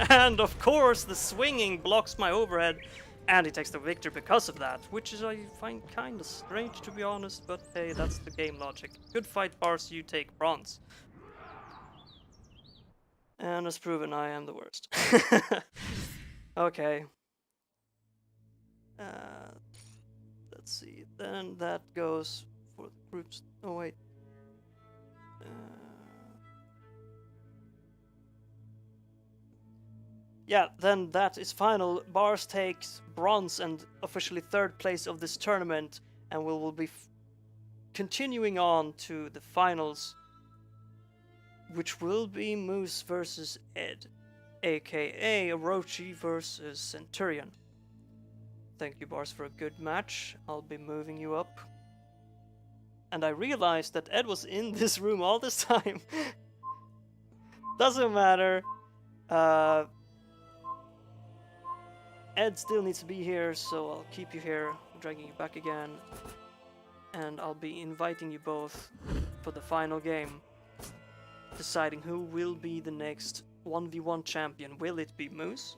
Speaker 4: And of course the swinging blocks my overhead and he takes the victory because of that, which is I find kinda strange to be honest, but hey, that's the game logic. Good fight, Bars, you take bronze. And as proven, I am the worst. Okay. Let's see, then that goes for the groups. Oh wait. Yeah, then that is final. Bars takes bronze and officially third place of this tournament, and we will be continuing on to the finals, which will be Moose versus Ed, aka Orochi versus Centurion. Thank you, Bars, for a good match. I'll be moving you up. And I realized that Ed was in this room all this time. Doesn't matter. Ed still needs to be here, so I'll keep you here, dragging you back again. And I'll be inviting you both for the final game, deciding who will be the next 1v1 champion. Will it be Moose,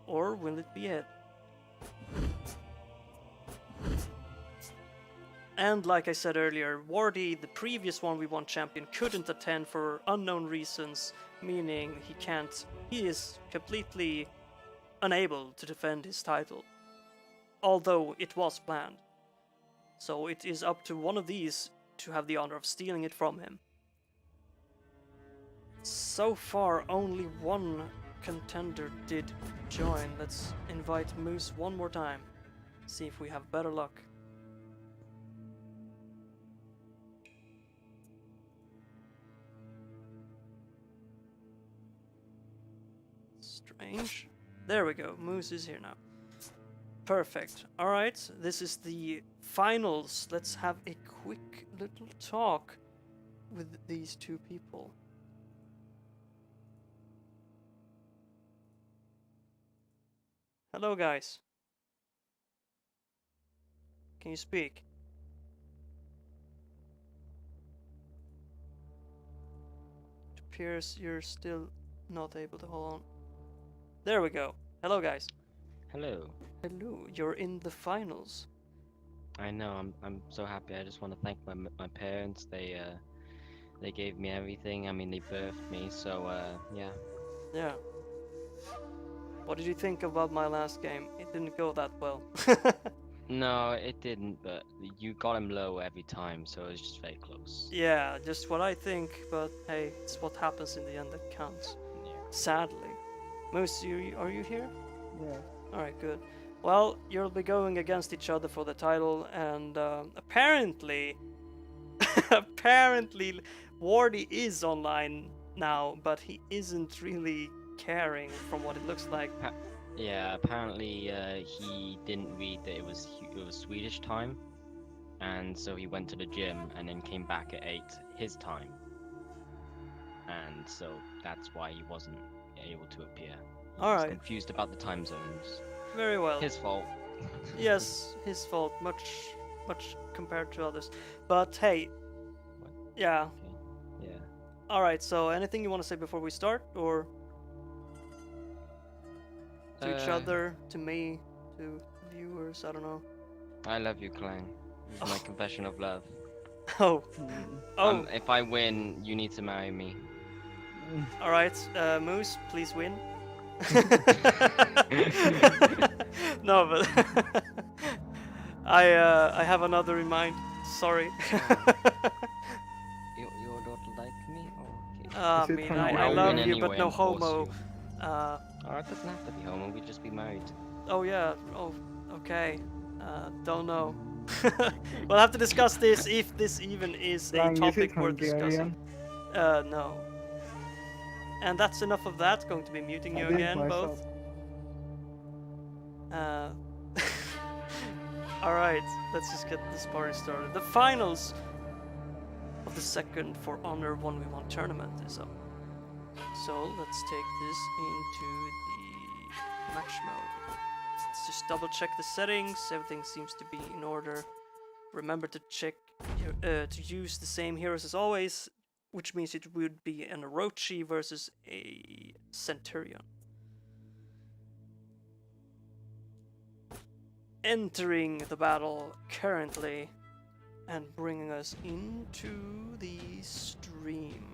Speaker 4: or will it be Ed? And like I said earlier, Wardy, the previous 1v1 champion, couldn't attend for unknown reasons, meaning he is completely unable to defend his title, although it was planned. So it is up to one of these to have the honor of stealing it from him. So far, only one contender did join. Let's invite Moose one more time, see if we have better luck. strange. There we go. Moose is here now. Perfect. Alright, this is the finals. Let's have a quick little talk with these two people. Hello, guys. Can you speak? It appears you're still not able to hold on. There we go. Hello, guys.
Speaker 2: Hello.
Speaker 4: Hello. You're in the finals.
Speaker 2: I know. I'm so happy. I just want to thank my parents. They gave me everything. I mean, they birthed me. So yeah.
Speaker 4: Yeah. What did you think about my last game? It didn't go that well.
Speaker 2: No, it didn't. But you got him low every time, so it was just very close.
Speaker 4: Yeah, just what I think, but hey, it's what happens in the end that counts.
Speaker 2: Yeah.
Speaker 4: Sadly. Moose, are you here?
Speaker 1: Yeah.
Speaker 4: Alright, good. Well, you'll be going against each other for the title, and apparently, apparently, Wardy is online now, but he isn't really caring from what it looks like.
Speaker 2: Yeah, apparently he didn't read that it was Swedish time, and so he went to the gym and then came back at 8 his time, and so that's why he wasn't able to appear. He was
Speaker 4: Alright.
Speaker 2: confused about the time zones.
Speaker 4: Very well.
Speaker 2: His fault.
Speaker 4: Yes, his fault, much compared to others. But hey,
Speaker 2: What?
Speaker 4: yeah.
Speaker 2: Okay. Yeah.
Speaker 4: Alright, so anything you want to say before we start, or to each other, to me, to viewers, I don't know.
Speaker 2: I love you, Clang. It's my confession of love.
Speaker 4: Oh, oh,
Speaker 2: If I win, you need to marry me.
Speaker 4: alright, Moose, please win. No, but I have another in mind. Sorry.
Speaker 2: You don't like me? Oh, okay.
Speaker 4: I
Speaker 1: Is it
Speaker 4: mean,
Speaker 1: from
Speaker 4: I
Speaker 1: I'll
Speaker 4: love
Speaker 2: win
Speaker 4: you, but
Speaker 2: anyway
Speaker 4: no
Speaker 2: and force
Speaker 4: homo.
Speaker 2: you. Oh, it doesn't have to be homo. We just be married.
Speaker 4: Oh yeah. Oh, okay. Don't know. We'll have to discuss this if this even is a
Speaker 1: Lang, is
Speaker 4: topic
Speaker 1: it
Speaker 4: worth discussing.
Speaker 1: Hungarian?
Speaker 4: No. And that's enough of that. Going to be muting you again, both. Alright, let's just get this party started. The finals of the second For Honor 1v1 tournament is up. So let's take this into the match mode. Let's just double check the settings. Everything seems to be in order. Remember to check to use the same heroes as always, which means it would be an Orochi versus a Centurion. Entering the battle currently and bringing us into the stream.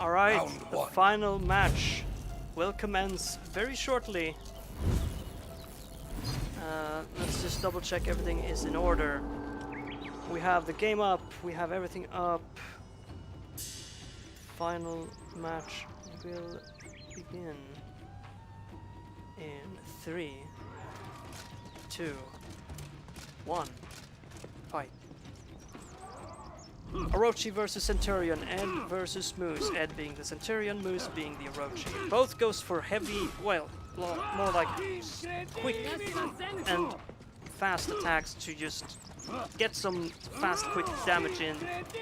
Speaker 4: Alright,
Speaker 6: Round
Speaker 4: the
Speaker 6: one.
Speaker 4: final match will commence very shortly. Let's just double check everything is in order. We have the game up, we have everything up. Final match will begin in 3, 2, 1, fight. Orochi versus Centurion, Ed versus Moose. Ed being the Centurion, Moose being the Orochi. Both goes for heavy, well, more like quick and fast attacks to just get some fast, quick damage in,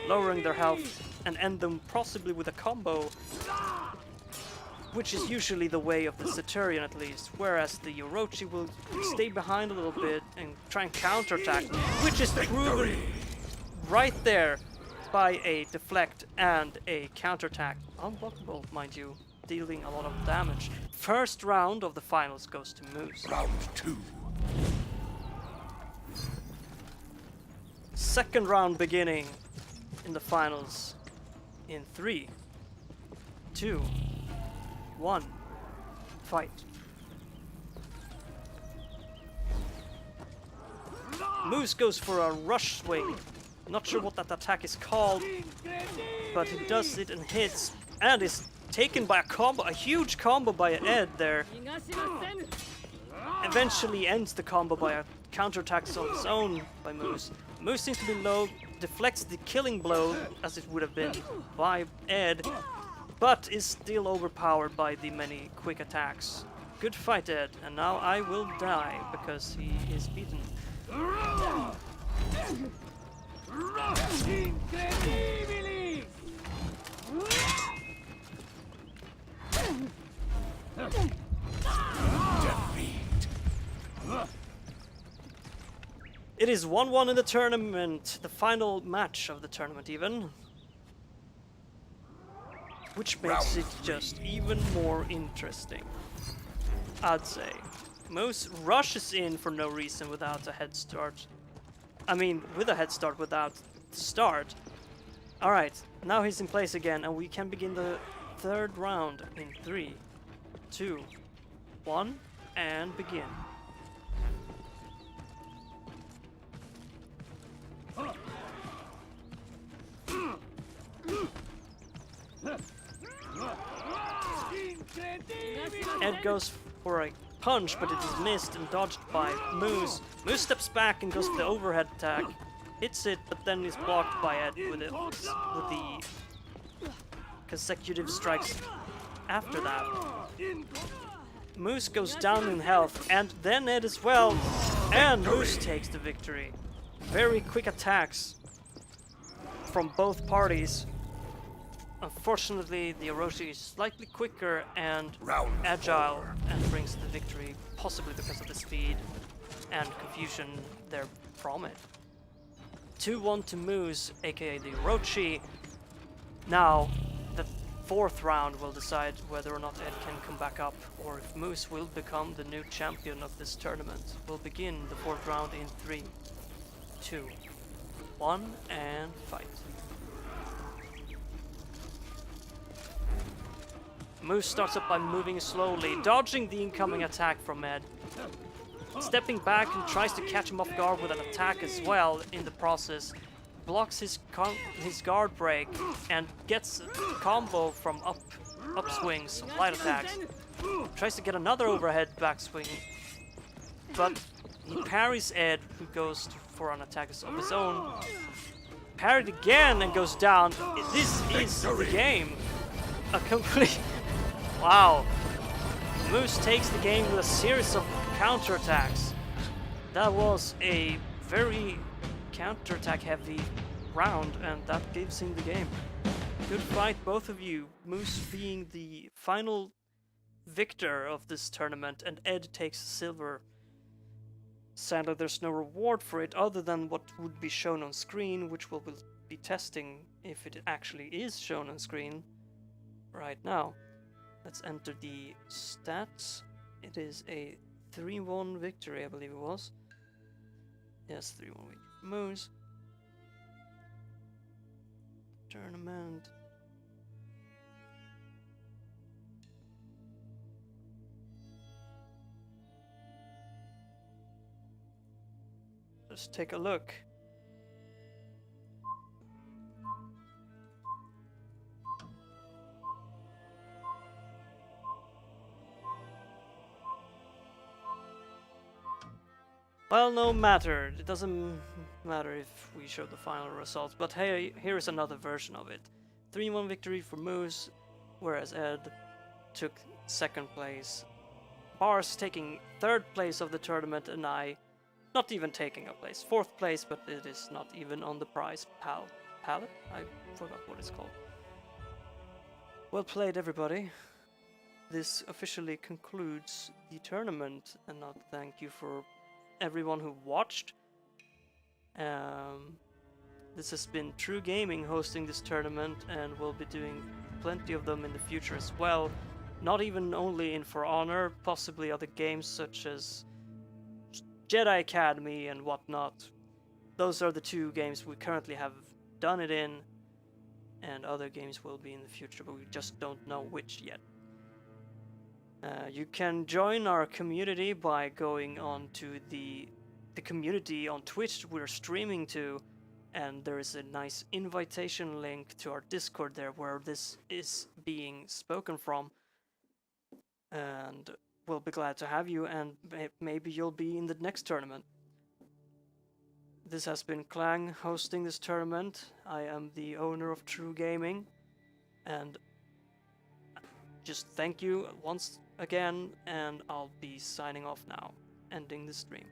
Speaker 4: lowering their health, and end them possibly with a combo, which is usually the way of the Centurion at least, whereas the Orochi will stay behind a little bit and try and counterattack, which is proven right there by a deflect and a counterattack. Unblockable, mind you, dealing a lot of damage. First round of the finals goes to Moose.
Speaker 6: Round two.
Speaker 4: Second round beginning in the finals in 3, 2, 1, fight. Moose goes for a rush swing. Not sure what that attack is called, but he does it and hits, and is taken by a combo, a huge combo by Ed there. Eventually ends the combo by a counterattack on his own by Moose. Moose seems to be low, deflects the killing blow, as it would have been by Ed, but is still overpowered by the many quick attacks. Good fight, Ed, and now I will die because he is beaten. It is 1-1 in the tournament, the final match of the tournament even. Which makes it just even more interesting, I'd say. Moose rushes in for no reason without a head start. I mean, with a head start without the start. Alright, now he's in place again and we can begin the third round in 3, 2, 1, and begin. Ed goes for a punch, but it is missed and dodged by Moose. Moose steps back and goes for the overhead attack. Hits it, but then is blocked by Ed with the consecutive strikes after that. Moose goes down in health, and then Ed as well, and Moose takes the victory. Very quick attacks from both parties. Unfortunately, the Orochi is slightly quicker and agile and brings the victory, possibly because of the speed and confusion there from it. 2-1 to Moose, aka the Orochi. Now, the fourth round will decide whether or not Ed can come back up, or if Moose will become the new champion of this tournament. We'll begin the fourth round in 3, 2, 1, and fight. Moose starts up by moving slowly, dodging the incoming attack from Ed. Stepping back and tries to catch him off guard with an attack as well in the process. Blocks his guard break and gets a combo from upswings, light attacks. Tries to get another overhead backswing, but he parries Ed, who goes for an attack of his own. Parried again and goes down. This is the game. A complete... Wow. Moose takes the game with a series of counterattacks. That was a very counterattack heavy round, and that gives him the game. Good fight, both of you. Moose being the final victor of this tournament, and Ed takes silver. Sadly, there's no reward for it other than what would be shown on screen, which we'll be testing if it actually is shown on screen right now. Let's enter the stats. It is a 3-1 victory, I believe it was. Yes, 3-1 victory for Moose. Tournament. Just take a look. Well, no matter. It doesn't matter if we show the final results, but hey, here is another version of it. 3-1 victory for Moose, whereas Ed took second place. Bars taking third place of the tournament, and I not even taking a place. Fourth place, but it is not even on the prize palette? I forgot what it's called. Well played, everybody. This officially concludes the tournament, and I'll thank you for everyone who watched. This has been True Gaming hosting this tournament, and we'll be doing plenty of them in the future as well. Not even only in For Honor, possibly other games such as Jedi Academy and whatnot. those are the two games we currently have done it in, and other games will be in the future, but we just don't know which yet. You can join our community by going on to the community on Twitch we're streaming to, and there is a nice invitation link to our Discord there where this is being spoken from, and we'll be glad to have you, and maybe you'll be in the next tournament. This has been Clang hosting this tournament. I am the owner of True Gaming, and just thank you once again, and I'll be signing off now, ending the stream.